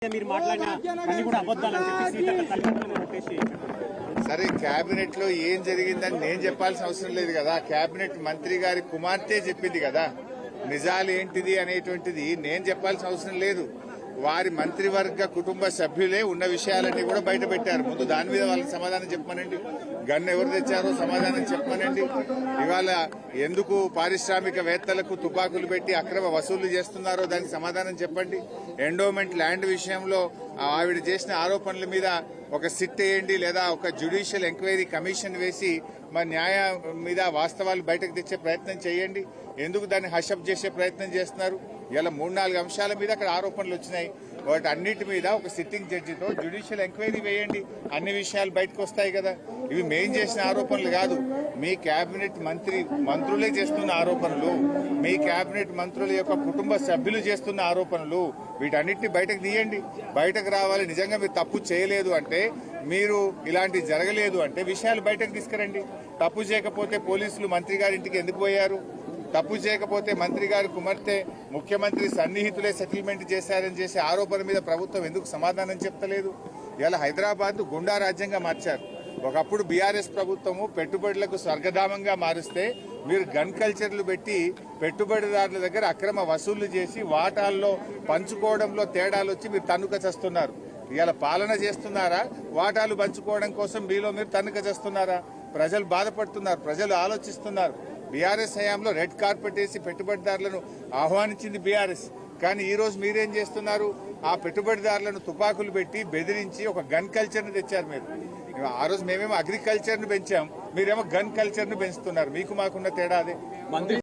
అయితే మీరు మాట్లాడిన అన్ని కూడా అబద్ధాలని చెప్పి సీతక్క తల్లిదండ్రులను కొట్టేసి. సరే, కేబినెట్ లో ఏం జరిగిందని నేను చెప్పాల్సిన అవసరం లేదు కదా. కేబినెట్ మంత్రి గారి కుమార్తె చెప్పింది కదా నిజాలు ఏంటిది అనేటువంటిది. నేను చెప్పాల్సిన అవసరం లేదు. వారి మంత్రివర్గ కుటుంబ సభ్యులే ఉన్న విషయాలన్నీ కూడా బయట పెట్టారు. ముందు దాని మీద వాళ్ళకి సమాధానం చెప్పమనండి. గన్ను ఎవరు తెచ్చారో సమాధానం చెప్పమనండి. ఇవాళ ఎందుకు పారిశ్రామికవేత్తలకు తుపాకులు పెట్టి అక్రమ వసూళ్లు చేస్తున్నారో దానికి సమాధానం చెప్పండి. ఎండోమెంట్ ల్యాండ్ విషయంలో ఆవిడ చేసిన ఆరోపణల మీద ఒక సిట్ వేయండి, లేదా ఒక జ్యుడిషియల్ ఎంక్వైరీ కమిషన్ వేసి మరి న్యాయం మీద వాస్తవాలు బయటకు తెచ్చే ప్రయత్నం చేయండి. ఎందుకు దాన్ని హషప్ చేసే ప్రయత్నం చేస్తున్నారు? ఇలా 3-4 అంశాల మీద అక్కడ ఆరోపణలు వచ్చినాయి. వాటి అన్నిటి మీద ఒక సిట్టింగ్ జడ్జితో జ్యుడిషియల్ ఎంక్వైరీ వేయండి. అన్ని విషయాలు బయటకు వస్తాయి కదా. ఇవి మేం చేసిన ఆరోపణలు కాదు, మీ కేబినెట్ మంత్రులే చేస్తున్న ఆరోపణలు, మీ కేబినెట్ మంత్రుల యొక్క కుటుంబ సభ్యులు చేస్తున్న ఆరోపణలు. వీటన్నిటిని బయటకు తీయండి. బయటకు రావాలి. నిజంగా మీరు తప్పు చేయలేదు అంటే, మీరు ఇలాంటి జరగలేదు అంటే విషయాలు బయటకు తీసుకురండి. తప్పు చేయకపోతే పోలీసులు మంత్రి గారి ఇంటికి ఎందుకు పోయారు? తప్పు చేయకపోతే మంత్రి గారి కుమార్తె ముఖ్యమంత్రి సన్నిహితులే సెటిల్మెంట్ చేశారని చేసే ఆరోపణ మీద ప్రభుత్వం ఎందుకు సమాధానం చెప్తలేదు? ఇలా హైదరాబాద్ గుండా రాజ్యంగా మార్చారు. ఒకప్పుడు బీఆర్ఎస్ ప్రభుత్వము పెట్టుబడులకు స్వర్గధామంగా మారుస్తే మీరు గన్ కల్చర్లు పెట్టి పెట్టుబడిదారుల దగ్గర అక్రమ వసూళ్లు చేసి వాటాల్లో పంచుకోవడంలో తేడాలు వచ్చి మీరు తన్నుక చేస్తున్నారు. ఇలా పాలన చేస్తున్నారా? వాటాలు పంచుకోవడం కోసం మీలో మీరు తన్నుక చేస్తున్నారా? ప్రజలు బాధపడుతున్నారు, ప్రజలు ఆలోచిస్తున్నారు. బీఆర్ఎస్ హయాంలో రెడ్ కార్పెట్ వేసి పెట్టుబడిదారులను ఆహ్వానించింది బీఆర్ఎస్. కానీ ఈ రోజు మీరేం చేస్తున్నారు? ఆ పెట్టుబడిదారులను తుపాకులు పెట్టి బెదిరించి ఒక గన్ కల్చర్ ని తెచ్చారు మీరు. ఆ రోజు మేమేమో అగ్రికల్చర్ ను పెంచాం, మీరేమో గన్ కల్చర్ ను పెంచుతున్నారు. మీకు మాకున్న తేడా అదే.